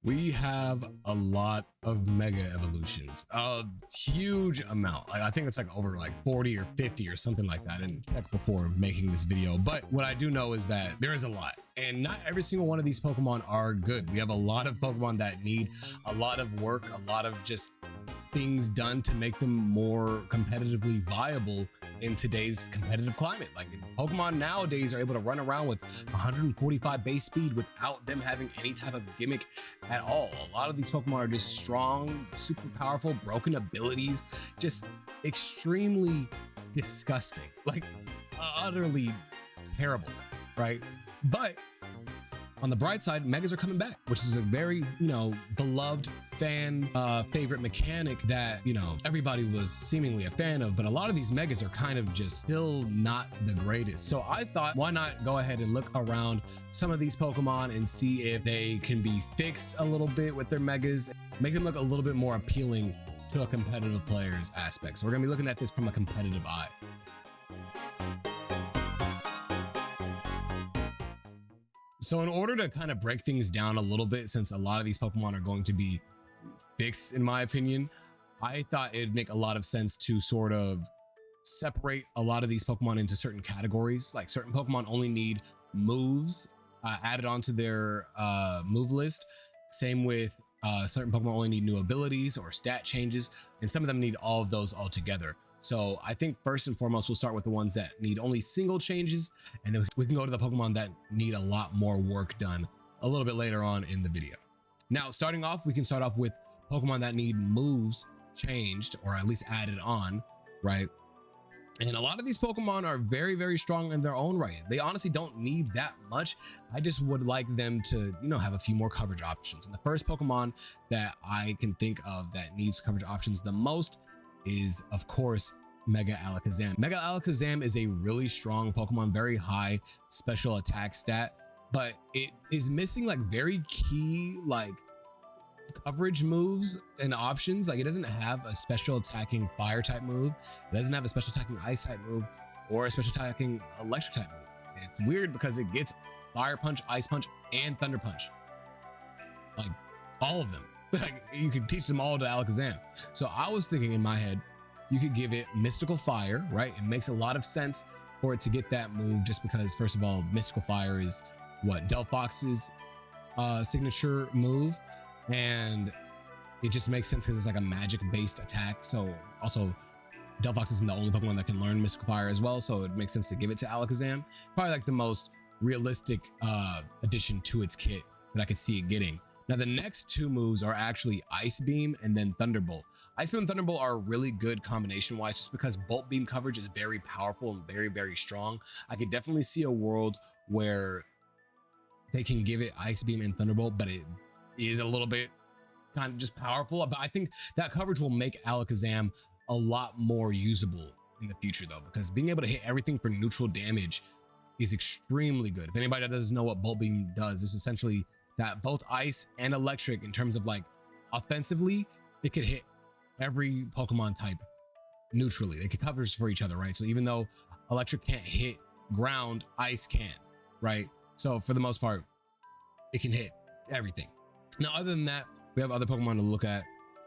We have a lot of mega evolutions, a huge amount. Like, I think it's like over like 40 or 50 or something like that. And check before making this video. But what I do know is that there is a lot, and not every single one of these Pokemon are good. We have a lot of Pokemon that need a lot of work, a lot of just things done to make them more competitively viable in today's competitive climate. Like, Pokemon nowadays are able to run around with 145 base speed without them having any type of gimmick at all. A lot of these Pokemon are just strong, super powerful, broken abilities, just extremely disgusting, like utterly terrible, right? But on the bright side, Megas are coming back, which is a very, beloved fan favorite mechanic that, everybody was seemingly a fan of, but a lot of these Megas are kind of just still not the greatest. So I thought, why not go ahead and look around some of these Pokemon and see if they can be fixed a little bit with their Megas, make them look a little bit more appealing to a competitive player's aspect. So we're gonna be looking at this from a competitive eye. So in order to kind of break things down a little bit, since a lot of these Pokemon are going to be fixed, in my opinion, I thought it'd make a lot of sense to sort of separate a lot of these Pokemon into certain categories. Like, certain Pokemon only need moves added onto their move list. Same with certain Pokemon only need new abilities or stat changes, and some of them need all of those all together. So I think first and foremost, we'll start with the ones that need only single changes, and then we can go to the Pokemon that need a lot more work done a little bit later on in the video. Now, starting off, we can start off with Pokemon that need moves changed or at least added on, right? And a lot of these Pokemon are very, very strong in their own right. They honestly don't need that much. I just would like them to, have a few more coverage options. And the first Pokemon that I can think of that needs coverage options the most is, of course, Mega Alakazam. Mega Alakazam is a really strong Pokemon, very high special attack stat, but it is missing like very key like coverage moves and options. Like, it doesn't have a special attacking fire type move, it doesn't have a special attacking ice type move, or a special attacking electric type move. It's weird because it gets fire punch, ice punch, and thunder punch, like all of them. Like, you could teach them all to Alakazam. So I was thinking in my head, you could give it Mystical Fire, right? It makes a lot of sense for it to get that move, just because, first of all, Mystical Fire is what Delphox's signature move, and it just makes sense because it's like a magic based attack. So also, Delphox isn't the only Pokemon that can learn Mystical Fire as well, so it makes sense to give it to Alakazam. Probably like the most realistic addition to its kit that I could see it getting. Now, the next two moves are actually Ice Beam and then Thunderbolt. Ice Beam and Thunderbolt are really good combination-wise, just because Bolt Beam coverage is very powerful and very, very strong. I could definitely see a world where they can give it Ice Beam and Thunderbolt, but it is a little bit kind of just powerful. But I think that coverage will make Alakazam a lot more usable in the future, though, because being able to hit everything for neutral damage is extremely good. If anybody that doesn't know what Bolt Beam does, it's essentially that both ice and electric, in terms of like offensively, it could hit every Pokemon type neutrally. They could covers for each other, right? So even though electric can't hit ground, ice can, right? So for the most part, it can hit everything. Now, other than that, we have other Pokemon to look at.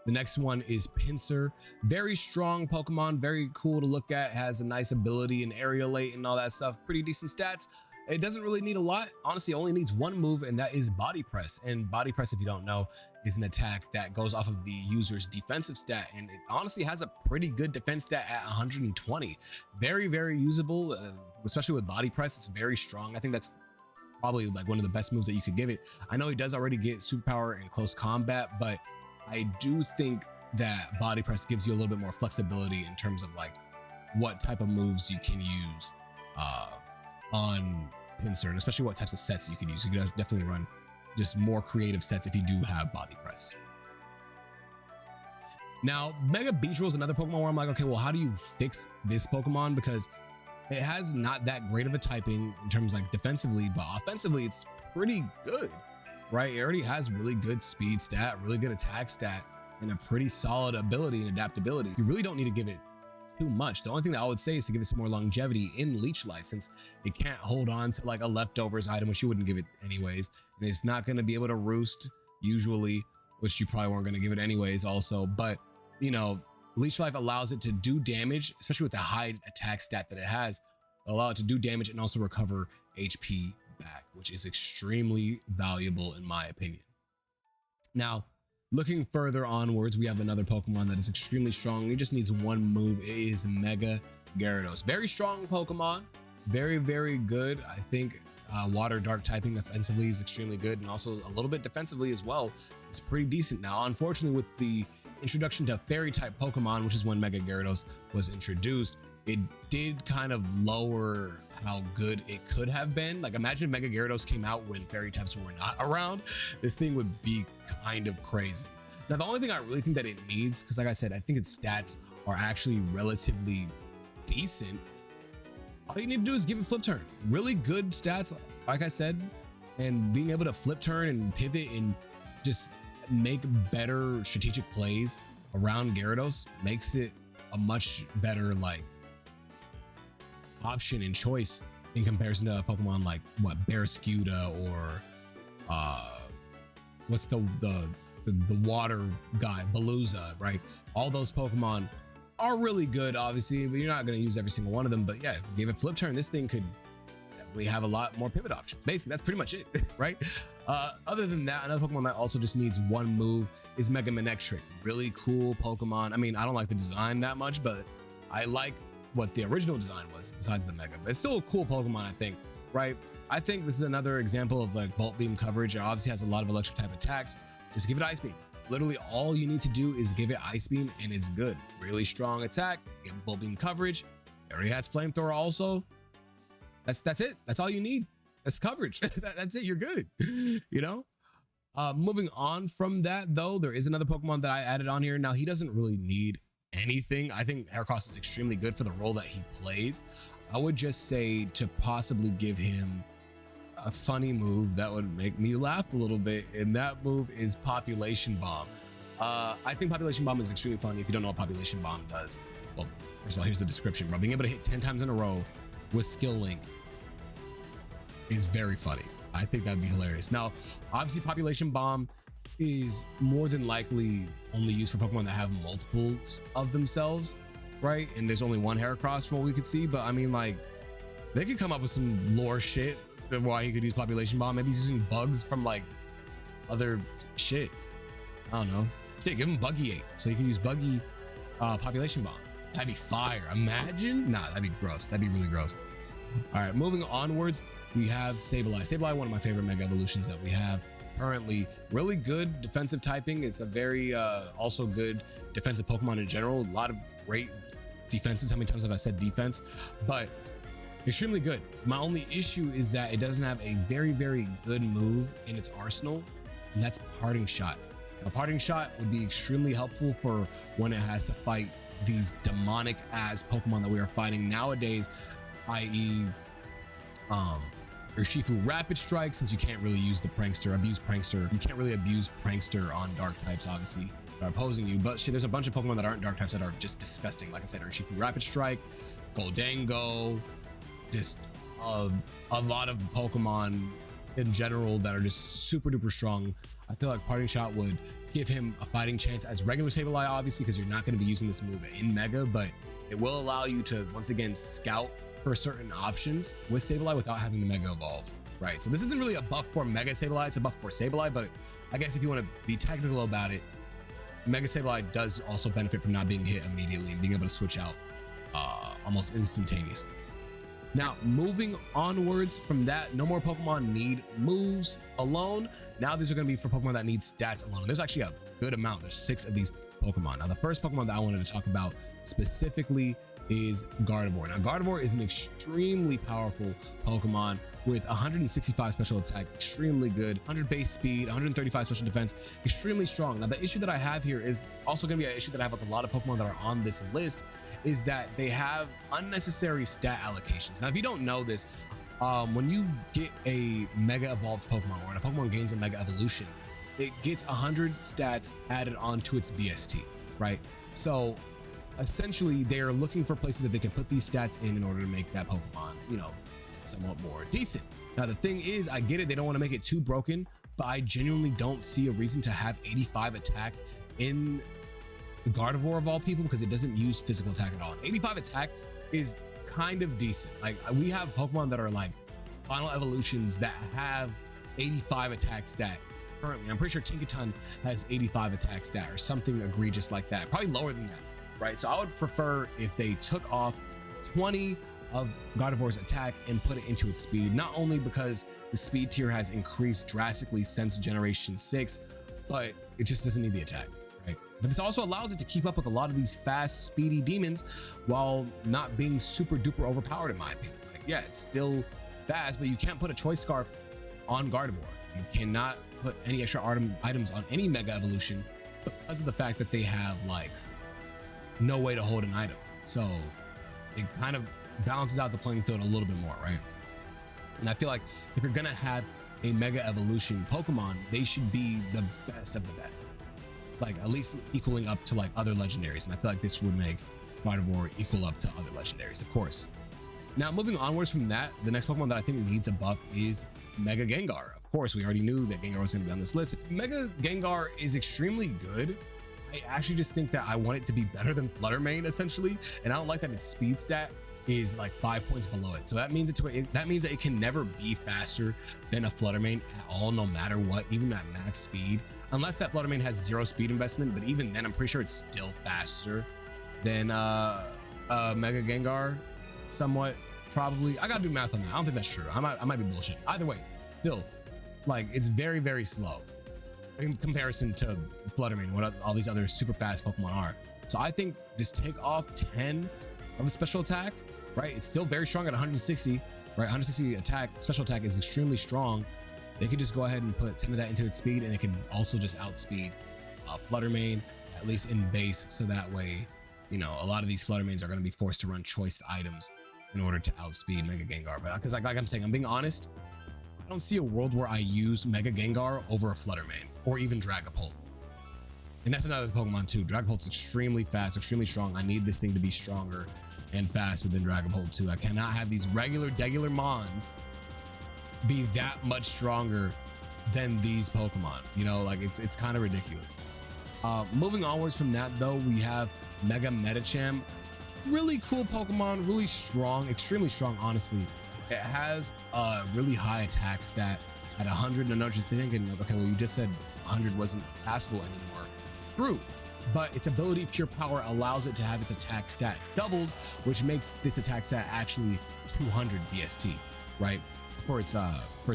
The next one is Pinsir. Very strong Pokemon, very cool to look at, has a nice ability and aerialate and all that stuff, pretty decent stats. It doesn't really need a lot. Honestly, it only needs one move, and that is Body Press. And Body Press, if you don't know, is an attack that goes off of the user's defensive stat, and it honestly has a pretty good defense stat at 120. Very, very usable, especially with Body Press. It's very strong. I think that's probably like one of the best moves that you could give it. I know he does already get superpower in close combat, but I do think that Body Press gives you a little bit more flexibility in terms of like what type of moves you can use on Pinsir, and especially what types of sets you could use. You can definitely run just more creative sets if you do have Body Press. Now, Mega Beedrill is another Pokemon where I'm like, okay, well, how do you fix this Pokemon? Because it has not that great of a typing in terms like defensively, but offensively, it's pretty good, right? It already has really good speed stat, really good attack stat, and a pretty solid ability and adaptability. You really don't need to give it too much. The only thing that I would say is to give it some more longevity in Leech Life, since it can't hold on to like a leftovers item, which you wouldn't give it anyways, and it's not going to be able to roost usually, which you probably weren't going to give it anyways also. But, you know, Leech Life allows it to do damage, especially with the high attack stat that it has, allow it to do damage and also recover HP back, which is extremely valuable in my opinion. Now, looking further onwards, we have another Pokemon that is extremely strong. He just needs one move. It is Mega Gyarados. Very strong Pokemon. Very, very good. I think water dark typing offensively is extremely good, and also a little bit defensively as well. It's pretty decent. Now, unfortunately, with the introduction to fairy type Pokemon, which is when Mega Gyarados was introduced, it did kind of lower how good it could have been. Like, imagine if Mega Gyarados came out when fairy types were not around. This thing would be kind of crazy. Now, the only thing I really think that it needs, because like I said, I think its stats are actually relatively decent. All you need to do is give it flip turn. Really good stats, like I said, and being able to flip turn and pivot and just make better strategic plays around Gyarados makes it a much better like option and choice in comparison to a Pokemon like what Barraskewda or what's the water guy, Balooza, right? All those Pokemon are really good, obviously, but you're not going to use every single one of them. But yeah, if you gave it flip turn, this thing could definitely have a lot more pivot options. Basically, that's pretty much it, right? Other than that, another Pokemon that also just needs one move is Mega Manectric. Really cool Pokemon. I mean, I don't like the design that much, but I like what the original design was besides the Mega. But it's still a cool Pokemon, I think, right? I think this is another example of like Bolt Beam coverage. It obviously has a lot of electric type attacks. Just give it Ice Beam. Literally all you need to do is give it Ice Beam and it's good. Really strong attack, get Bolt Beam coverage. It already has Flamethrower also. That's it. That's all you need. That's coverage. That's it. You're good. You know? Moving on from that though, there is another Pokemon that I added on here. Now he doesn't really need anything. I think Heracross is extremely good for the role that he plays. I would just say to possibly give him a funny move that would make me laugh a little bit, and that move is Population Bomb. I think Population Bomb is extremely funny. If you don't know what Population Bomb does, well, first of all, here's the description, bro. Being able to hit 10 times in a row with Skill Link is very funny. I think that'd be hilarious. Now, obviously, Population Bomb is more than likely only used for Pokemon that have multiples of themselves, right? And there's only one Heracross from what we could see, but I mean, like, they could come up with some lore shit why he could use Population Bomb. Maybe he's using bugs from like other shit. I don't know. Shit, give him Buggy 8 so he can use Buggy Population Bomb. That'd be fire. Imagine. Nah, that'd be gross. That'd be really gross. All right, moving onwards, we have Sableye. Sableye, one of my favorite Mega Evolutions that we have currently. Really good defensive typing. It's a very also good defensive Pokemon in general. A lot of great defenses. How many times have I said defense? But extremely good. My only issue is that it doesn't have a very, very good move in its arsenal, and that's Parting Shot. A Parting Shot would be extremely helpful for when it has to fight these demonic ass Pokemon that we are fighting nowadays, i.e. Urshifu Rapid Strike, since you can't really use the Abuse Prankster. You can't really abuse Prankster on dark types, obviously, that are opposing you. But shit, there's a bunch of Pokemon that aren't dark types that are just disgusting. Like I said, Urshifu Rapid Strike, Goldango, just a lot of Pokemon in general that are just super duper strong. I feel like Parting Shot would give him a fighting chance as regular Sableye, obviously, because you're not going to be using this move in Mega, but it will allow you to once again scout for certain options with Sableye without having the Mega Evolve, right? So this isn't really a buff for Mega Sableye, it's a buff for Sableye, but I guess if you want to be technical about it, Mega Sableye does also benefit from not being hit immediately and being able to switch out almost instantaneously. Now, moving onwards from that, no more Pokemon need moves alone. Now these are going to be for Pokemon that need stats alone. There's actually a good amount. There's 6 of these Pokemon. Now, the first Pokemon that I wanted to talk about specifically is Gardevoir. Now, Gardevoir is an extremely powerful Pokemon with 165 special attack, extremely good, 100 base speed, 135 special defense, extremely strong. Now, the issue that I have here is also going to be an issue that I have with a lot of Pokemon that are on this list, is that they have unnecessary stat allocations. Now, if you don't know this, when you get a Mega Evolved Pokemon, or when a Pokemon gains a Mega Evolution, it gets 100 stats added onto its BST, right? So essentially, they are looking for places that they can put these stats in order to make that Pokemon, you know, somewhat more decent. Now, the thing is, I get it, they don't want to make it too broken, but I genuinely don't see a reason to have 85 attack in the Gardevoir of all people, because it doesn't use physical attack at all. 85 attack is kind of decent. Like, we have Pokemon that are like final evolutions that have 85 attack stat currently. I'm pretty sure Tinkaton has 85 attack stat or something egregious like that, probably lower than that, right? So I would prefer if they took off 20 of Gardevoir's attack and put it into its speed, not only because the speed tier has increased drastically since generation 6, but it just doesn't need the attack, right? But this also allows it to keep up with a lot of these fast, speedy demons while not being super duper overpowered, in my opinion. Like, yeah, it's still fast, but you can't put a choice scarf on Gardevoir. You cannot put any extra items on any Mega Evolution because of the fact that they have like no way to hold an item. So it kind of balances out the playing field a little bit more, right? And I feel like if you're gonna have a Mega Evolution Pokemon, they should be the best of the best, like at least equaling up to like other legendaries. And I feel like this would make Gardevoir equal up to other legendaries, of course. Now, moving onwards from that, the next Pokemon that I think needs a buff is Mega Gengar. Of course, we already knew that Gengar was going to be on this list. If Mega Gengar is extremely good, I actually just think that I want it to be better than Fluttermane, essentially. And I don't like that its speed stat is like 5 points below it. So that means that means that it can never be faster than a Fluttermane at all, no matter what, even at max speed, unless that Fluttermane has 0 speed investment. But even then, I'm pretty sure it's still faster than Mega Gengar, somewhat, probably. I gotta do math on that. I don't think that's true. I might be bullshit. Either way, still, like, it's very, very slow in comparison to Fluttermane, what all these other super fast Pokemon are. So I think just take off 10 of the special attack, right? It's still very strong at 160, right? 160 attack, special attack is extremely strong. They could just go ahead and put 10 of that into its speed, and it can also just outspeed Fluttermane, at least in base. So that way, you know, a lot of these Fluttermanes are going to be forced to run choice items in order to outspeed Mega Gengar. But because like I'm saying, I'm being honest, I don't see a world where I use Mega Gengar over a Fluttermane or even Dragapult. And that's another Pokemon too. Dragapult's extremely fast, extremely strong. I need this thing to be stronger and faster than Dragapult too. I cannot have these regular Mons be that much stronger than these Pokemon. You know, like it's kind of ridiculous. Moving onwards from that though, we have Mega Medicham. Really cool Pokemon, really strong, extremely strong, honestly. It has a really high attack stat at 100. And I know what you're thinking, okay, well, you just said 100 wasn't passable anymore. True, but its ability Pure Power allows it to have its attack stat doubled, which makes this attack stat actually 200 BST, right? For its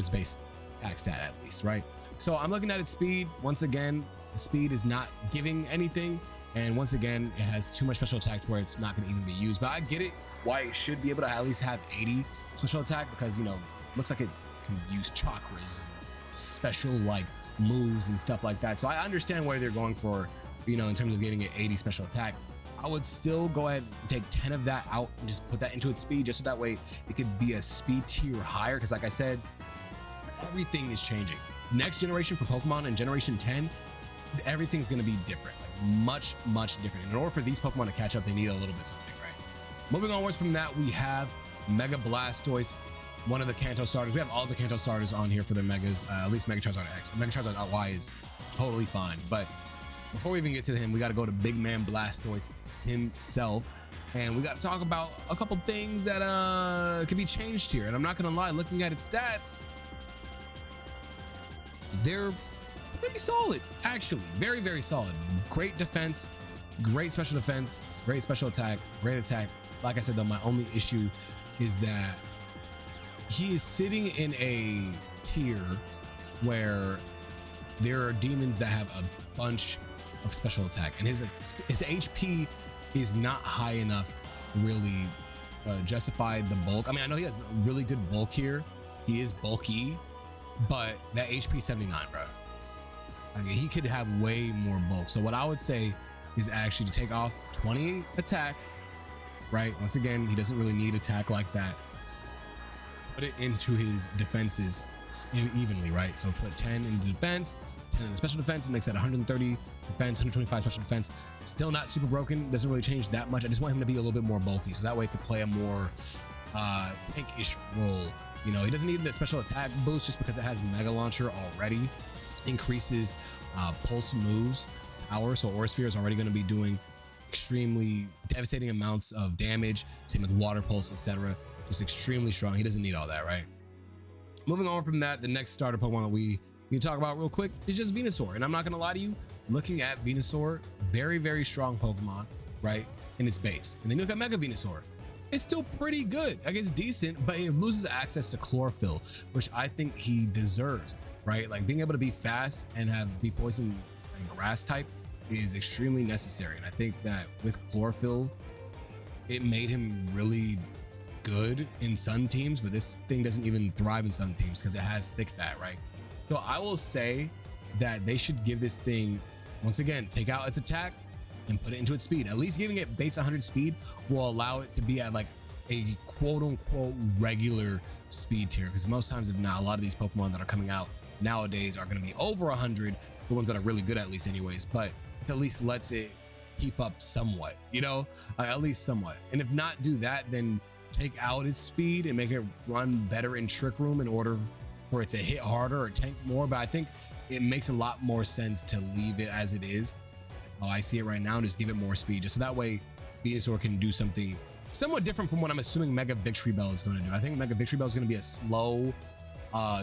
base attack stat at least, right? So I'm looking at its speed. Once again, the speed is not giving anything. And once again, it has too much special attack to where it's not going to even be used. But I get it why it should be able to at least have 80 special attack, because, you know, looks like it can use chakras, special like moves and stuff like that. So I understand why they're going for, you know, in terms of getting it 80 special attack. I would still go ahead and take 10 of that out and just put that into its speed, just so that way it could be a speed tier higher. Because like I said, everything is changing. Next generation for Pokemon in generation 10, everything's going to be different, like much different. In order for these Pokemon to catch up, they need a little bit something, right? Moving onwards from that, we have Mega Blastoise, one of the Kanto starters. We have all the Kanto starters on here for their Megas, at least Mega Charizard X. Mega Charizard Y is totally fine, but before we even get to him, we got to go to Big Man Blastoise himself, and we got to talk about a couple things that can be changed here. And I'm not gonna lie, looking at its stats, they're pretty solid, actually. Very solid. Great defense, great special defense, great special attack, great attack. Like I said though, my only issue is that he is sitting in a tier where there are demons that have a bunch of special attack, and his HP is not high enough to really justify the bulk. I mean, I know he has really good bulk here. He is bulky, but that HP 79, bro. I mean, he could have way more bulk. So what I would say is actually to take off 20 attack, right? Once again, he doesn't really need attack like that. Put it into his defenses evenly, right? So put 10 in defense, 10 in the special defense. It makes that 130 defense, 125 special defense. Still not super broken. Doesn't really change that much. I just want him to be a little bit more bulky, so that way it could play a more tankish role You know, he doesn't need the special attack boost just because it has Mega Launcher already. Increases pulse moves power, so Aura Sphere is already going to be doing extremely devastating amounts of damage. Same with Water Pulse, etc. Just extremely strong. He doesn't need all that, right? Moving on from that, the next starter Pokemon that we need to talk about real quick is just Venusaur. And I'm not going to lie to you, looking at Venusaur, very, very strong Pokemon, right, in its base. And then you look at Mega Venusaur, it's still pretty good. Like, it's decent, but it loses access to Chlorophyll, which I think he deserves, right? Like, being able to be fast and be poison and grass type is extremely necessary. And I think that with Chlorophyll, it made him really good in some teams, but this thing doesn't even thrive in some teams because it has thick fat, right? So I will say that they should give this thing, once again, take out its attack and put it into its speed. At least giving it base 100 speed will allow it to be at like a quote unquote regular speed tier, because most times, if not, a lot of these Pokemon that are coming out nowadays are going to be over 100, the ones that are really good at least anyways, but it at least lets it keep up somewhat, you know, at least somewhat. And if not do that, then take out its speed and make it run better in Trick Room in order for it to hit harder or tank more. But I think it makes a lot more sense to leave it as it is. I see it right now, and just give it more speed, just so that way Venusaur can do something somewhat different from what I'm assuming Mega Victory Bell is going to do. I think Mega Victory Bell is going to be a slow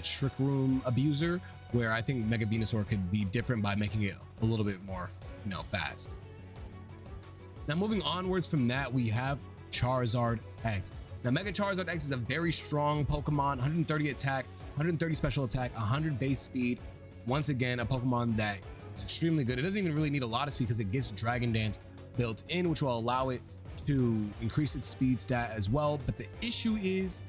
Trick Room abuser, where I think Mega Venusaur could be different by making it a little bit more, you know, fast. Now, moving onwards from that, we have Charizard X. Now, Mega Charizard X is a very strong Pokemon, 130 attack, 130 special attack, 100 base speed. Once again, a Pokemon that is extremely good. It doesn't even really need a lot of speed because it gets Dragon Dance built in, which will allow it to increase its speed stat as well. But the issue is,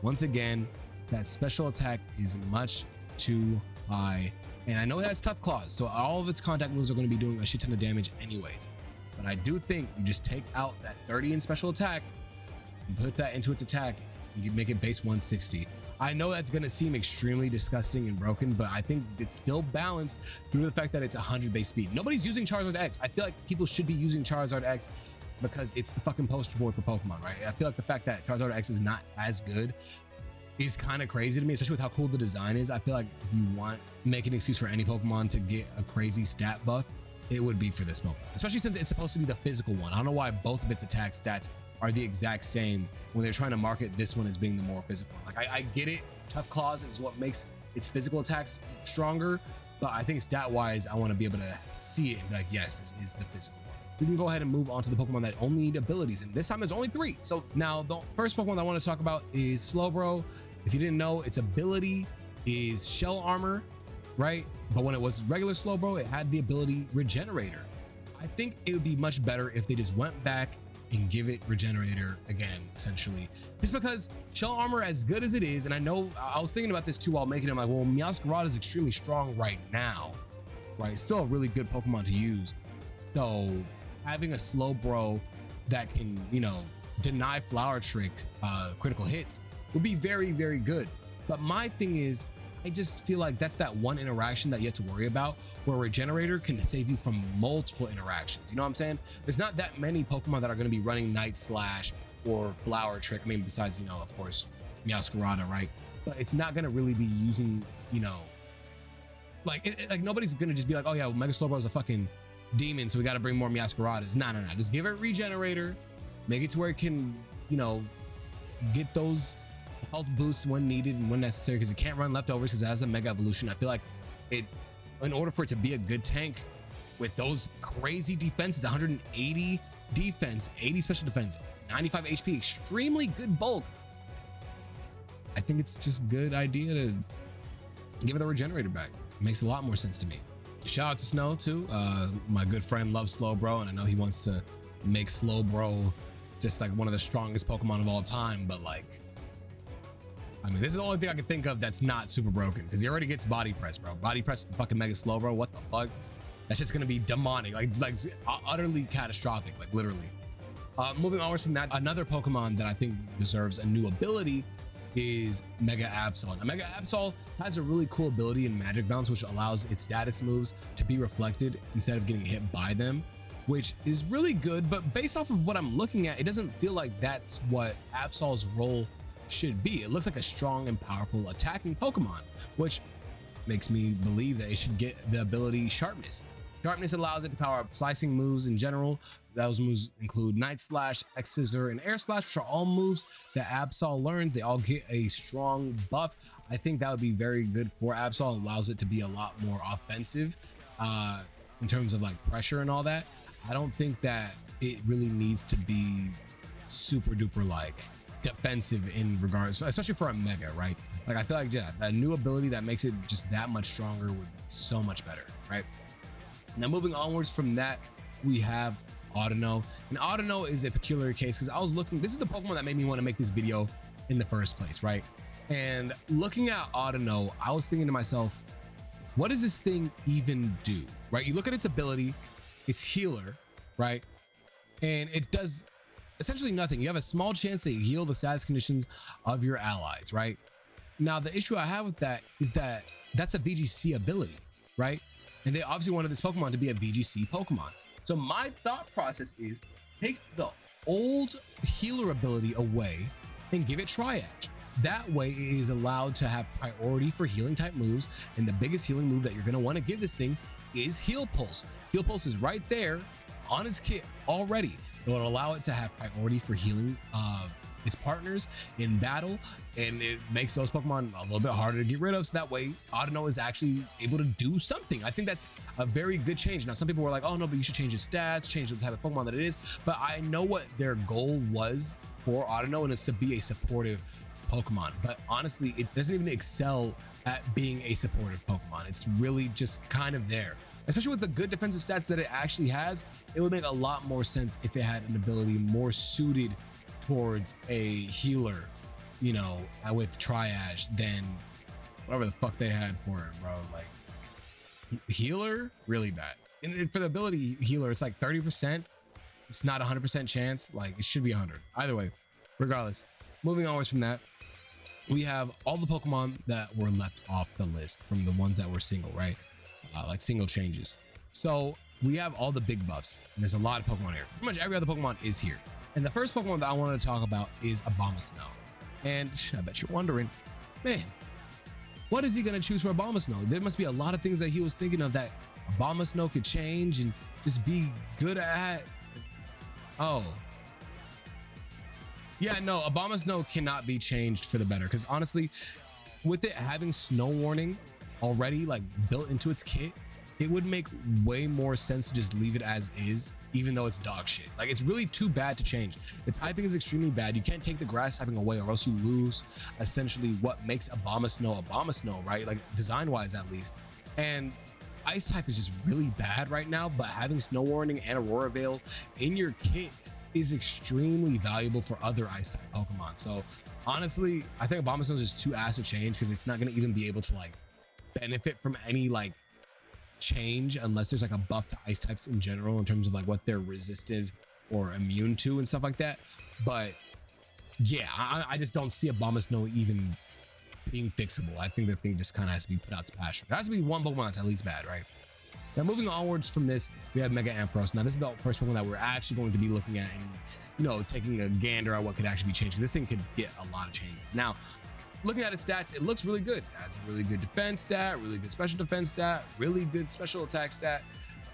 once again, that special attack is much too high. And I know it has Tough Claws, so all of its contact moves are going to be doing a shit ton of damage anyways. But I do think you just take out that 30 in special attack and put that into its attack, and you make it base 160. I know that's going to seem extremely disgusting and broken, but I think it's still balanced due to the fact that it's 100 base speed. Nobody's using Charizard X. I feel like people should be using Charizard X because it's the fucking poster boy for Pokemon, right? I feel like the fact that Charizard X is not as good is kind of crazy to me, especially with how cool the design is. I feel like if you want to make an excuse for any Pokemon to get a crazy stat buff, it would be for this Pokemon, especially since it's supposed to be the physical one. I don't know why both of its attack stats are the exact same when they're trying to market this one as being the more physical. Like, I get it, Tough Claws is what makes its physical attacks stronger, but I think stat wise, I want to be able to see it and be like, yes, this is the physical one. We can go ahead and move on to the Pokemon that only need abilities, and this time there's only 3. So now the first Pokemon that I want to talk about is Slowbro. If you didn't know, its ability is Shell Armor, right? But when it was regular Slowbro, it had the ability Regenerator. I think it would be much better if they just went back and give it Regenerator again, essentially. Just because Shell Armor, as good as it is, and I know I was thinking about this too while making it, I'm like, well, Meowscarada is extremely strong right now, right? It's still a really good Pokemon to use. So having a Slowbro that can, you know, deny Flower Trick critical hits would be very, very good. But my thing is, I just feel like that's that one interaction that you have to worry about, where Regenerator can save you from multiple interactions. You know what I'm saying? There's not that many Pokemon that are going to be running Night Slash or Flower Trick. I mean, besides, you know, of course, Meowscarada, right? But it's not going to really be using, you know, like, like nobody's going to just be like, oh yeah, well, Mega Slowbro is a fucking demon, so we got to bring more Meowscaradas. No. Just give it Regenerator, make it to where it can, you know, get those health boosts when needed and when necessary, because it can't run leftovers because it has a Mega Evolution. I feel like it, in order for it to be a good tank with those crazy defenses, 180 defense, 80 special defense, 95 HP, extremely good bulk, I think it's just a good idea to give it the Regenerator back. It makes a lot more sense to me. Shout out to Snow too. My good friend loves Slowbro, and I know he wants to make Slowbro just like one of the strongest Pokemon of all time, but like, I mean, this is the only thing I can think of that's not super broken, because he already gets Body Press, bro. Body Press with the fucking Mega Slowbro. What the fuck? That's just gonna be demonic, like utterly catastrophic, like literally. Moving onwards from that, another Pokemon that I think deserves a new ability is Mega Absol. Now, Mega Absol has a really cool ability in Magic Bounce, which allows its status moves to be reflected instead of getting hit by them, which is really good. But based off of what I'm looking at, it doesn't feel like that's what Absol's role should be. It looks like a strong and powerful attacking Pokemon, which makes me believe that it should get the ability Sharpness. Sharpness allows it to power up slicing moves in general. Those moves include Night Slash, X Scissor, and Air Slash, which are all moves that Absol learns. They all get a strong buff. I think that would be very good for Absol. It allows it to be a lot more offensive in terms of like pressure and all that. I don't think that it really needs to be super duper like defensive in regards, especially for a Mega, right? Like I feel like, yeah, that new ability that makes it just that much stronger would be so much better, right? Now moving onwards from that, we have Audino. And Audino is a peculiar case because I was looking, this is the Pokemon that made me want to make this video in the first place, right? And looking at Audino, I was thinking to myself, what does this thing even do, right? You look at its ability, it's healer, right? And it does essentially nothing. You have a small chance to heal the status conditions of your allies, right? Now, the issue I have with that is that that's a VGC ability, right? And they obviously wanted this Pokemon to be a VGC Pokemon. So my thought process is take the old healer ability away and give it Triage. That way it is allowed to have priority for healing type moves. And the biggest healing move that you're going to want to give this thing is Heal Pulse. Heal Pulse is right there on its kit already. It will allow it to have priority for healing its partners in battle, and it makes those Pokemon a little bit harder to get rid of, so that way Audino is actually able to do something. I think that's a very good change. Now some people were like, oh no, but you should change its stats, change the type of Pokemon that it is, but I know what their goal was for Audino, and it's to be a supportive Pokemon. But honestly, it doesn't even excel at being a supportive Pokemon. It's really just kind of there. Especially with the good defensive stats that it actually has, it would make a lot more sense if it had an ability more suited towards a healer, you know, with Triage than whatever the fuck they had for it, bro. Like healer, really bad. And for the ability healer, it's like 30%. It's not 100% chance. Like it should be 100. Either way, regardless. Moving onwards from that, we have all the Pokemon that were left off the list from the ones that were single, right? Like single changes. So we have all the big buffs, and there's a lot of Pokemon here. Pretty much every other Pokemon is here. And the first Pokemon that I wanted to talk about is Abomasnow. And I bet you're wondering, man, what is he going to choose for Abomasnow? There must be a lot of things that he was thinking of that Abomasnow could change and just be good at. Oh. Yeah, no, Abomasnow cannot be changed for the better. Because honestly, with it having Snow Warning already like built into its kit, it would make way more sense to just leave it as is, even though it's dog shit. Like it's really too bad to change. The typing is extremely bad. You can't take the grass typing away or else you lose essentially what makes Abomasnow, right? Like design wise at least. And ice type is just really bad right now, but having Snow Warning and Aurora Veil in your kit is extremely valuable for other ice type Pokemon. So honestly, I think Abomasnow is just too ass to change because it's not going to even be able to like benefit from any like change unless there's like a buff to ice types in general in terms of like what they're resisted or immune to and stuff like that. But yeah, I just don't see Abomasnow even being fixable. I think the thing just kind of has to be put out to pasture. There has to be one Pokemon that's at least bad, right? Now moving onwards from this, we have Mega Ampharos. Now this is the first Pokemon that we're actually going to be looking at and, you know, taking a gander at what could actually be changed. This thing could get a lot of changes. Now, looking at its stats, it looks really good. It has a really good defense stat, really good special defense stat, really good special attack stat,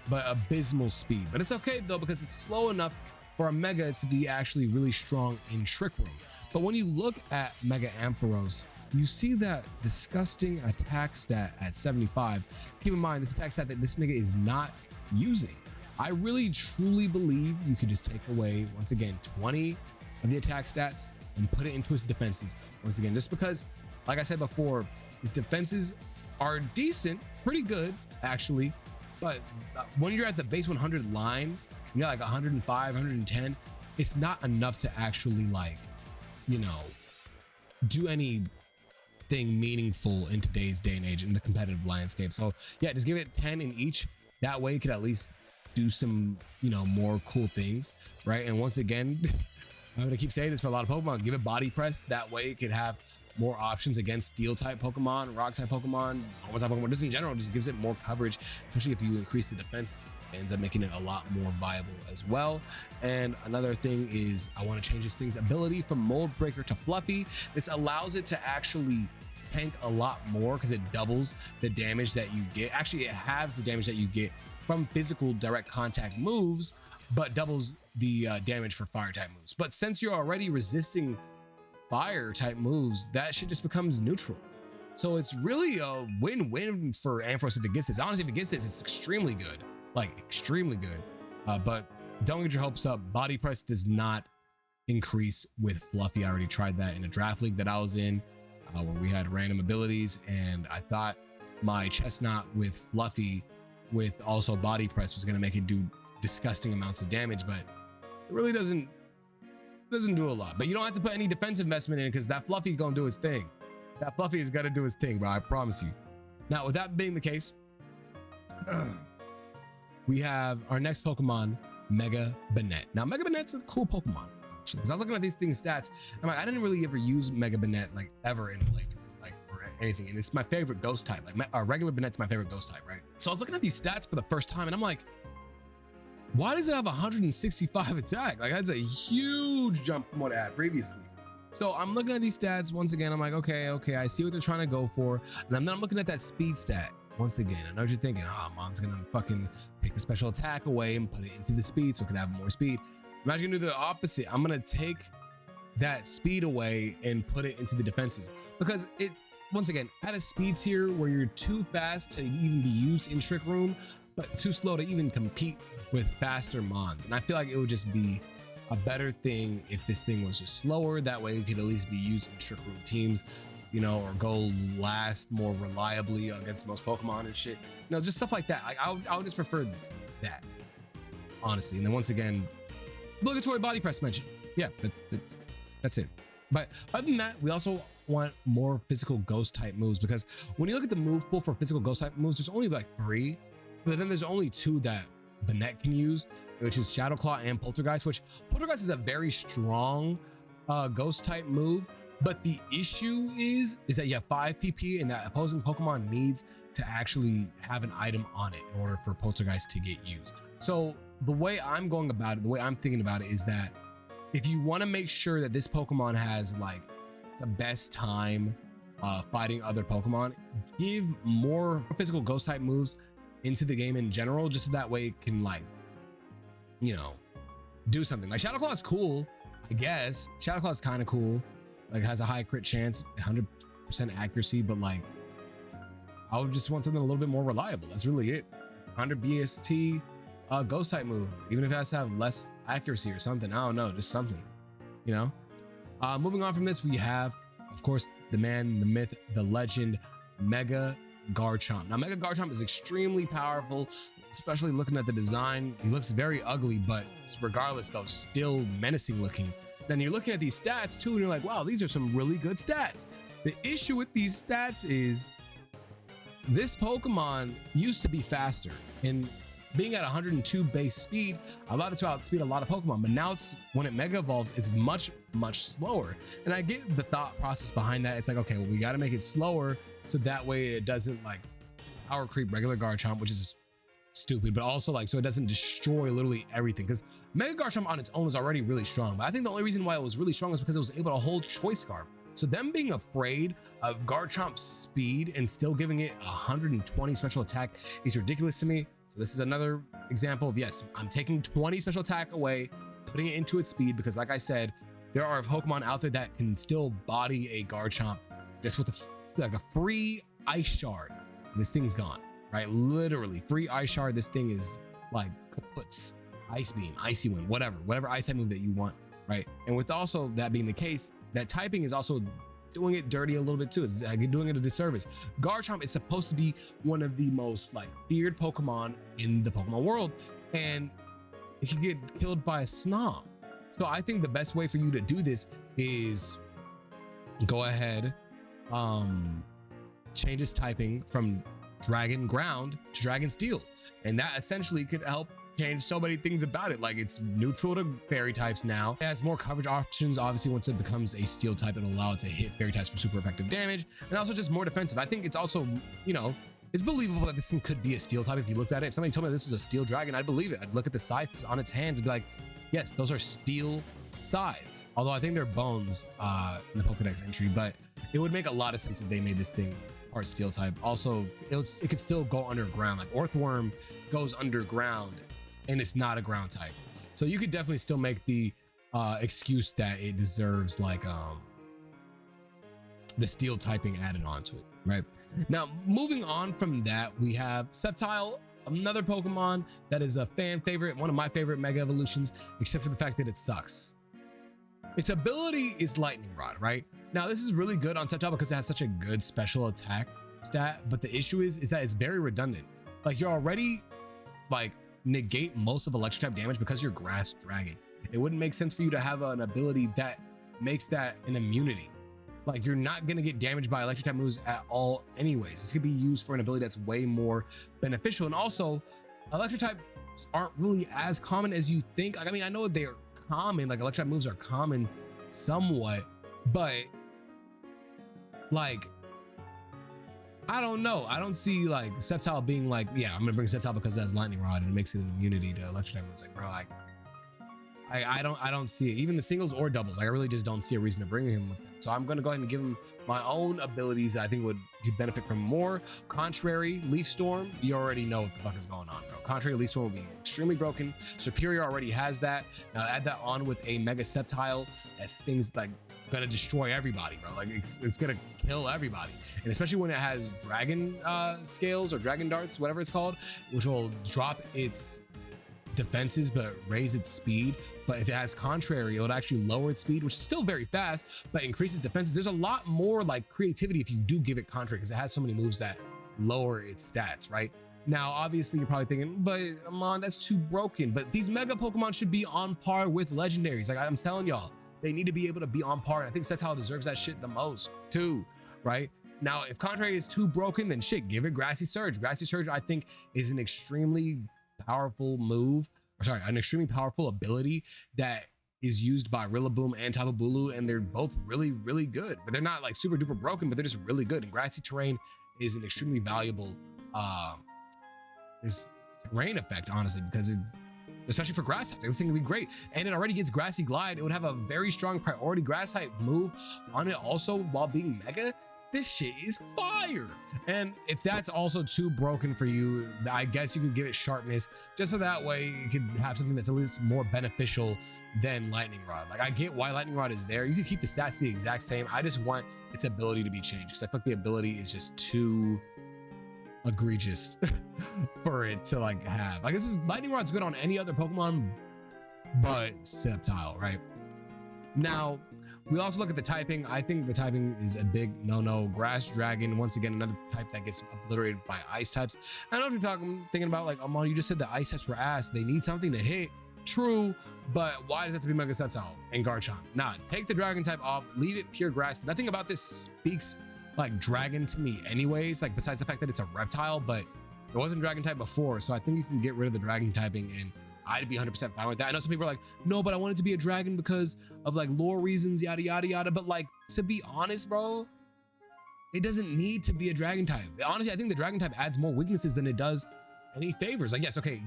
but abysmal speed. But it's okay though, because it's slow enough for a Mega to be actually really strong in Trick Room. But when you look at Mega Ampharos, you see that disgusting attack stat at 75. Keep in mind, this attack stat that this nigga is not using. I really truly believe you could just take away, once again, 20 of the attack stats and put it into his defenses. Once again, just because, like I said before, his defenses are decent, pretty good, actually. But when you're at the base 100 line, you got like 105, 110, it's not enough to actually like, you know, do anything meaningful in today's day and age in the competitive landscape. So yeah, just give it 10 in each. That way it could at least do some, you know, more cool things, right? And once again, I'm gonna keep saying this for a lot of Pokemon, give it body press. That way it could have more options against steel type Pokemon, rock type Pokemon, normal type Pokemon, just in general, just gives it more coverage, especially if you increase the defense. It ends up making it a lot more viable as well. And another thing is I want to change this thing's ability from Mold Breaker to Fluffy. This allows it to actually tank a lot more because it doubles the damage that you get. Actually, it halves the damage that you get from physical direct contact moves, but doubles the damage for fire type moves. But since you're already resisting fire type moves, that shit just becomes neutral. So it's really a win-win for Ampharos if it gets this. Honestly, if it gets this, it's extremely good, like extremely good. But don't get your hopes up. Body press does not increase with Fluffy. I already tried that in a draft league that I was in, where we had random abilities, and I thought my Chestnut with Fluffy with also body press was going to make it do disgusting amounts of damage, but it really doesn't do a lot. But you don't have to put any defense investment in because that Fluffy is going to do his thing. That Fluffy is going to do his thing, bro. I promise you. Now, with that being the case, we have our next Pokemon, Mega Banette. Now, Mega Banette's a cool Pokemon, actually, because I was looking at these things stats. I'm like, I didn't really ever use Mega Banette like ever in like or anything, and it's my favorite ghost type. Like regular Banette's my favorite ghost type, right? So I was looking at these stats for the first time, and I'm like, why does it have 165 attack? Like that's a huge jump from what it had previously. So I'm looking at these stats once again. I'm like, okay, I see what they're trying to go for, and then I'm looking at that speed stat. Once again, I know what you're thinking. Oh, Mon's gonna fucking take the special attack away and put it into the speed so it can have more speed. I'm actually gonna do the opposite. I'm gonna take that speed away and put it into the defenses, because it's, once again, at a speed tier where you're too fast to even be used in Trick Room, but too slow to even compete with faster Mons. And I feel like it would just be a better thing if this thing was just slower. That way it could at least be used in Trick Room teams, you know, or go last more reliably against most Pokemon and shit. You know, just stuff like that. Like I would just prefer that, honestly. And then once again, obligatory body press mention. Yeah, that's it. But other than that, we also want more physical ghost type moves, because when you look at the move pool for physical ghost type moves, there's only like 3, but then there's only 2 that Banette can use, which is Shadow Claw and Poltergeist, which Poltergeist is a very strong ghost type move. But the issue is that you have 5 PP and that opposing Pokemon needs to actually have an item on it in order for Poltergeist to get used. So the way I'm going about it, the way I'm thinking about it is that if you want to make sure that this Pokemon has like the best time fighting other Pokemon, give more physical ghost type moves into the game in general, just so that way it can, like, you know, do something. Like Shadow Claw is cool, I guess. Shadow Claw is kind of cool. Like has a high crit chance, 100% accuracy, but like I would just want something a little bit more reliable. That's really it. 100 BST ghost type move, even if it has to have less accuracy or something. I don't know, just something, you know. Moving on from this, we have, of course, the man, the myth, the legend, Mega Garchomp. Now, Mega Garchomp is extremely powerful, especially looking at the design. He looks very ugly, but regardless, though, still menacing looking. Then you're looking at these stats too, and you're like, wow, these are some really good stats. The issue with these stats is this Pokemon used to be faster, and being at 102 base speed allowed it to outspeed a lot of Pokemon, but now it's, when it Mega Evolves, it's much slower. And I get the thought process behind that. It's like, okay, well, we got to make it slower so that way it doesn't like power creep regular Garchomp, which is stupid, but also like so it doesn't destroy literally everything, because Mega Garchomp on its own is already really strong. But I think the only reason why it was really strong is because it was able to hold Choice Scarf. So them being afraid of Garchomp's speed and still giving it 120 special attack is ridiculous to me. So this is another example of, yes, I'm taking 20 special attack away, putting it into its speed, because like I said, there are Pokemon out there that can still body a Garchomp just with like a free Ice Shard. This thing's gone, right? Literally free Ice Shard. This thing is like kaputs. Ice Beam, Icy Wind, whatever ice type move that you want, right? And with also that being the case, that typing is also doing it dirty a little bit too. It's like doing it a disservice. Garchomp is supposed to be one of the most like feared Pokemon in the Pokemon world, and it can get killed by a Snom. So I think the best way for you to do this is go ahead, change its typing from Dragon Ground to Dragon Steel, and that essentially could help changed so many things about it. Like it's neutral to fairy types now. It has more coverage options. Obviously, once it becomes a steel type, it'll allow it to hit fairy types for super effective damage, and also just more defensive. I think it's also, you know, it's believable that this thing could be a steel type. If you looked at it, if somebody told me this was a steel dragon, I'd believe it. I'd look at the sides on its hands and be like, yes, those are steel sides. Although I think they're bones in the Pokedex entry, but it would make a lot of sense if they made this thing part steel type. Also, it could still go underground. Like Earthworm goes underground and it's not a ground type. So you could definitely still make the excuse that it deserves like the steel typing added onto it, right? Now, moving on from that, we have Sceptile, another Pokemon that is a fan favorite, one of my favorite Mega Evolutions, except for the fact that it sucks. Its ability is Lightning Rod, right? Now, this is really good on Sceptile because it has such a good special attack stat, but the issue is that it's very redundant. Like you're already like negate most of electric type damage because you're Grass Dragon. It wouldn't make sense for you to have an ability that makes that an immunity. Like you're not gonna get damaged by electric type moves at all anyways. This could be used for an ability that's way more beneficial. And also electric types aren't really as common as you think. Like, I mean, I know they're common, like electric type moves are common somewhat, but like, I don't know. I don't see like Sceptile being like, yeah, I'm gonna bring Sceptile because it has Lightning Rod and it makes it an immunity to electric type moves. Like, bro, like I don't see it. Even the singles or doubles, like I really just don't see a reason to bring him with that. So I'm gonna go ahead and give him my own abilities that I think would benefit from more. Contrary, Leaf Storm, you already know what the fuck is going on, bro. Contrary, Leaf Storm will be extremely broken. Superior already has that. Now add that on with a Mega Sceptile, that's things like gonna destroy everybody, bro. Like it's gonna kill everybody. And especially when it has dragon scales or dragon darts, whatever it's called, which will drop its defenses but raise its speed. But if it has Contrary, it would actually lower its speed, which is still very fast, but increases defenses. There's a lot more like creativity if you do give it Contrary, because it has so many moves that lower its stats, right? Now, obviously, you're probably thinking, but Amon, that's too broken. But these Mega Pokemon should be on par with legendaries. Like I'm telling y'all, they need to be able to be on par. And I think Sceptile deserves that shit the most too, right? Now, if Contrary is too broken, then shit, give it Grassy Surge. Grassy Surge, I think, is an extremely powerful move, or sorry, an extremely powerful ability that is used by Rillaboom and Tapu Bulu, and they're both really, really good. But they're not like super duper broken, but they're just really good. And Grassy Terrain is an extremely valuable this terrain effect, honestly, because it, especially for grass types, this thing would be great. And it already gets Grassy Glide. It would have a very strong priority grass type move on it also while being mega. This shit is fire. And if that's also too broken for you, I guess you could give it Sharpness, just so that way you could have something that's at least more beneficial than Lightning Rod. Like I get why Lightning Rod is there. You could keep the stats the exact same. I just want its ability to be changed because I feel like the ability is just too egregious for it to like have. Like this is Lightning Rod's good on any other Pokemon but Sceptile, right? Now we also look at the typing. I think the typing is a big no-no. Grass Dragon, once again, another type that gets obliterated by ice types. I don't know if you're thinking about like, Amon, you just said the ice types were ass. They need something to hit. True, but why does it have to be Mega Sceptile and Garchomp? Nah, take the dragon type off, leave it pure grass. Nothing about this speaks like dragon to me anyways, like besides the fact that it's a reptile, but it wasn't dragon type before. So I think you can get rid of the dragon typing and I'd be 100% fine with that. I know some people are like, no, but I want it to be a dragon because of like lore reasons, yada, yada, yada. But like, to be honest, bro, it doesn't need to be a dragon type. Honestly, I think the dragon type adds more weaknesses than it does any favors. Like, yes, okay,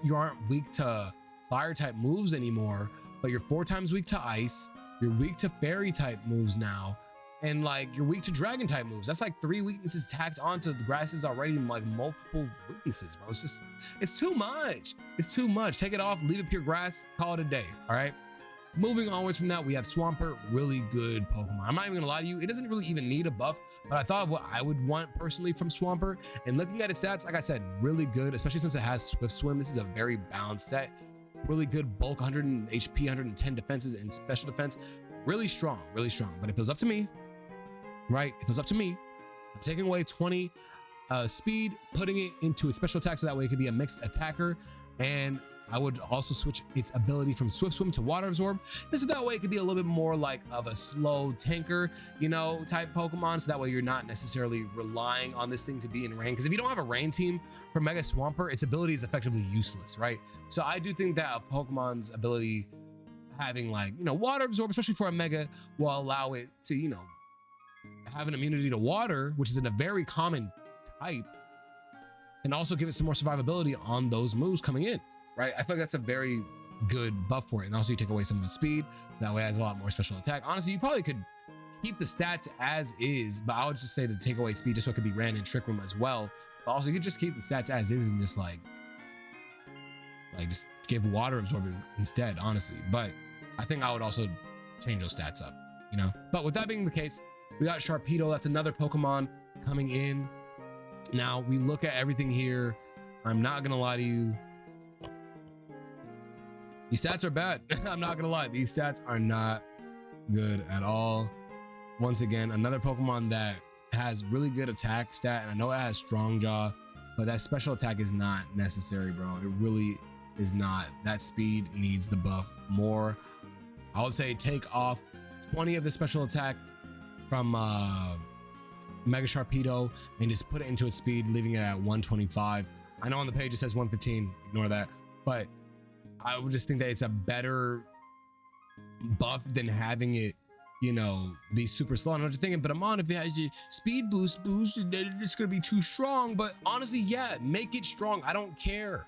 you aren't weak to fire type moves anymore, but you're 4 times weak to ice. You're weak to fairy type moves now. And like you're weak to dragon type moves. That's like 3 weaknesses tacked onto the grasses already, like multiple weaknesses, bro. It's too much. It's too much. Take it off, leave it pure grass, call it a day. All right. Moving onwards from that, we have Swampert, really good Pokemon. I'm not even gonna lie to you, it doesn't really even need a buff, but I thought of what I would want personally from Swampert. And looking at its stats, like I said, really good, especially since it has Swift Swim. This is a very balanced set. Really good bulk, 100 HP, 110 defenses, and special defense. Really strong, really strong. But if it was up to me, right? If it was up to me, I'm taking away 20 speed, putting it into a special attack so that way it could be a mixed attacker. And I would also switch its ability from Swift Swim to Water Absorb. This is that way it could be a little bit more like of a slow tanker, you know, type Pokemon. So that way you're not necessarily relying on this thing to be in rain. Because if you don't have a rain team for Mega Swampert, its ability is effectively useless, right? So I do think that a Pokemon's ability having like, you know, Water Absorb, especially for a Mega, will allow it to, you know, have an immunity to water, which is in a very common type, and also give it some more survivability on those moves coming in. Right, I feel like that's a very good buff for it. And also you take away some of the speed, so that way it has a lot more special attack. Honestly, you probably could keep the stats as is, but I would just say to take away speed just so it could be ran in Trick Room as well. But also you could just keep the stats as is and just like just give Water Absorbing instead, honestly. But I think I would also change those stats up, you know? But with that being the case, we got Sharpedo. That's another Pokemon coming in. Now we look at everything here. I'm not gonna lie to you. These stats are bad. I'm not gonna lie. These stats are not good at all. Once again, another Pokemon that has really good attack stat, and I know it has Strong Jaw, but that special attack is not necessary, bro. It really is not. That speed needs the buff more. I would say take off 20 of the special attack from Mega Sharpedo and just put it into its speed, leaving it at 125. I know on the page it says 115. Ignore that, but I would just think that it's a better buff than having it, you know, be super slow. I know what you're thinking, but Amon, if it has your speed boost, it's gonna be too strong. But honestly, yeah, make it strong. I don't care.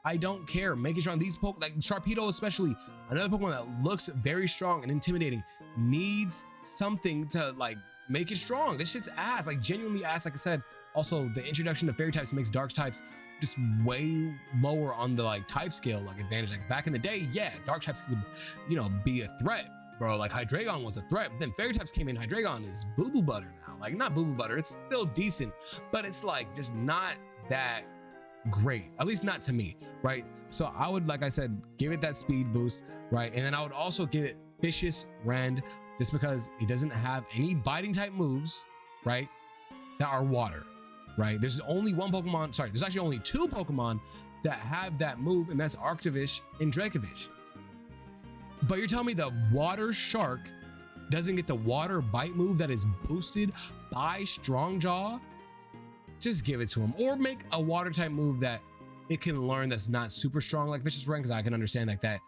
I don't care. Make it strong. These Pokemon, like Sharpedo especially, another Pokemon that looks very strong and intimidating, needs something to like make it strong. This shit's ass, like genuinely ass. Like I said, also the introduction of fairy types makes dark types just way lower on the like type scale, like advantage. Like back in the day, yeah, dark types could, you know, be a threat, bro. Like Hydreigon was a threat, but then fairy types came in. Hydreigon is boo-boo butter now. Like not boo-boo butter, it's still decent, but it's like just not that great, at least not to me, right? So I would, like I said, give it that speed boost, right? And then I would also give it Vicious Rend, just because it doesn't have any biting type moves, right, that are water. Right, there's only one Pokemon, sorry, there's actually only two Pokemon that have that move, and that's Arctovish and Dracovish. But you're telling me the Water Shark doesn't get the water bite move that is boosted by Strong Jaw? Just give it to him, or make a water type move that it can learn that's not super strong like Vicious Rend, because I can understand like that,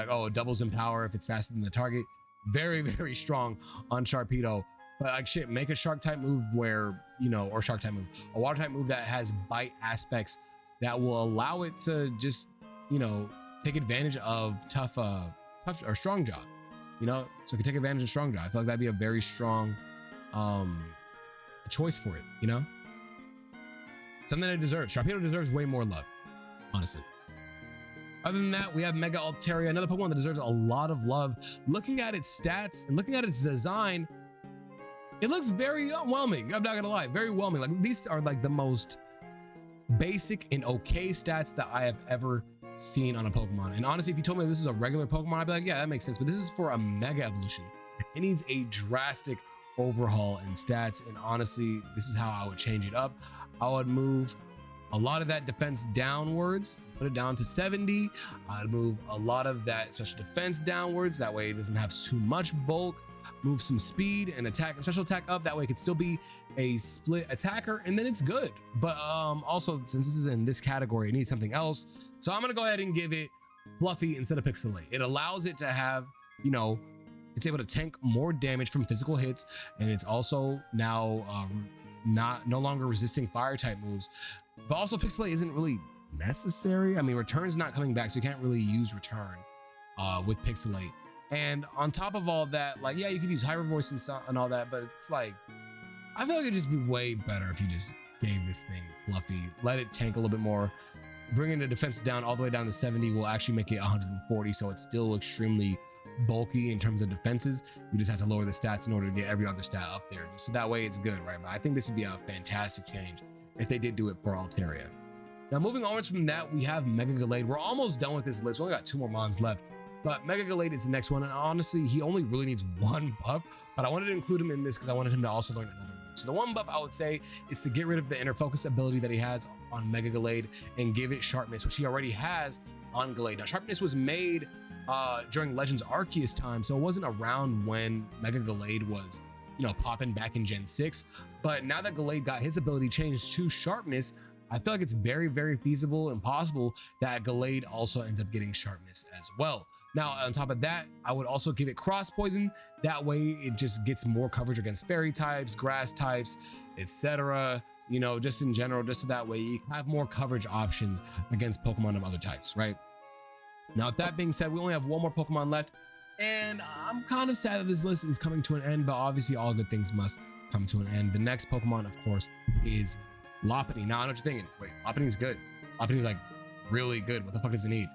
oh, it doubles in power if it's faster than the target. Very, very strong on Sharpedo. But like shit, make a shark type move where, you know, or shark type move, a water type move that has bite aspects that will allow it to just, you know, take advantage of tough or Strong Jaw, you know, so it can take advantage of Strong Jaw. I feel like that'd be a very strong choice for it, you know, something that it deserves. Sharpedo deserves way more love, honestly. Other than that, we have Mega Altaria, another Pokemon that deserves a lot of love. Looking at its stats and looking at its design, it looks very overwhelming. I'm not gonna lie, very overwhelming. Like these are like the most basic and okay stats that I have ever seen on a Pokemon. And honestly, if you told me this is a regular Pokemon, I'd be like, yeah, that makes sense. But this is for a Mega Evolution. It needs a drastic overhaul in stats. And honestly, this is how I would change it up. I would move a lot of that defense downwards, put it down to 70. I'd move a lot of that special defense downwards. That way it doesn't have too much bulk. Move some speed and attack, special attack up. That way it could still be a split attacker, and then it's good. But also, since this is in this category, it needs something else. So I'm gonna go ahead and give it Fluffy instead of Pixelate. It allows it to have, you know, it's able to tank more damage from physical hits, and it's also now no longer resisting fire type moves. But also Pixelate isn't really necessary. I mean, Return's not coming back, so you can't really use Return with Pixelate. And on top of all that, like, yeah, you could use Hyper Voice and all that, but it's like, I feel like it'd just be way better if you just gave this thing Fluffy, let it tank a little bit more, bringing the defense down all the way down to 70 will actually make it 140, so it's still extremely bulky in terms of defenses. You just have to lower the stats in order to get every other stat up there, so that way it's good, right? But I think this would be a fantastic change if they did do it for Altaria. Now, moving onwards from that, we have Mega Gallade. We're almost done with this list. We only got 2 more mons left. But Mega Gallade is the next one, and honestly, he only really needs 1 buff, but I wanted to include him in this because I wanted him to also learn another So the one buff I would say is to get rid of the inner focus ability that he has on Mega Gallade and give it sharpness, which he already has on Gallade. Now sharpness was made during Legends Arceus time, so it wasn't around when Mega Gallade was, you know, popping back in Gen 6. But now that Gallade got his ability changed to sharpness, I feel like it's very, very feasible and possible that Gallade also ends up getting sharpness as well. Now, on top of that, I would also give it cross poison. That way it just gets more coverage against fairy types, grass types, etc. You know, just in general, just so that way you have more coverage options against Pokemon of other types, right? Now, with that being said, we only have one more Pokemon left, and I'm kind of sad that this list is coming to an end, but obviously all good things must come to an end. The next Pokemon, of course, is Lopunny. Now I know what you're thinking. Wait, Lopunny's good. Lopunny's like really good. What the fuck does it need?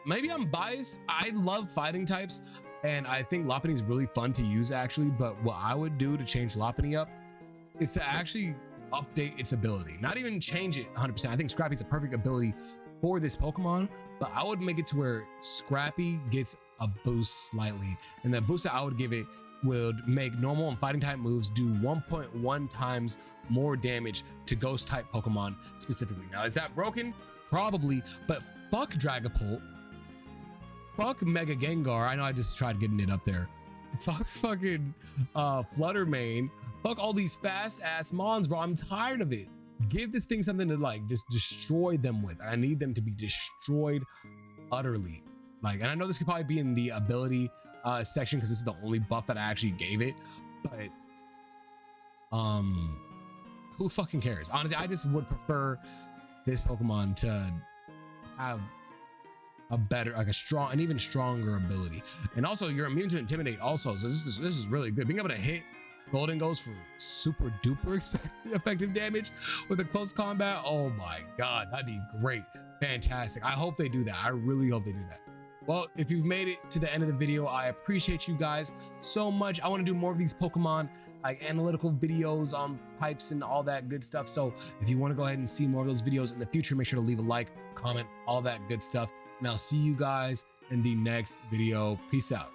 Maybe I'm biased. I love fighting types, and I think Lopunny's really fun to use actually. But what I would do to change Lopunny up is to actually update its ability. Not even change it 100%. I think Scrappy's a perfect ability for this Pokemon, but I would make it to where Scrappy gets a boost slightly, and the boost that I would give it would make normal and fighting type moves do 1.1 times more damage to ghost type Pokemon specifically. Now, is that broken? Probably, but fuck Dragapult, fuck Mega Gengar. I know I just tried getting it up there. Fuck fucking Fluttermane. Fuck all these fast ass mons, bro. I'm tired of it. Give this thing something to like just destroy them with. I need them to be destroyed utterly. Like, and I know this could probably be in the ability section because this is the only buff that I actually gave it, but who fucking cares? Honestly, I just would prefer this Pokemon to have a better, like a strong, an even stronger ability. And also you're immune to Intimidate also, so this is really good. Being able to hit Golden Ghost for super duper effective damage with a close combat, oh my god, that'd be great. Fantastic. I hope they do that. I really hope they do that. Well, if you've made it to the end of the video, I appreciate you guys so much. I want to do more of these Pokemon like analytical videos on types and all that good stuff. So if you want to go ahead and see more of those videos in the future, make sure to leave a like, comment, all that good stuff. And I'll see you guys in the next video. Peace out.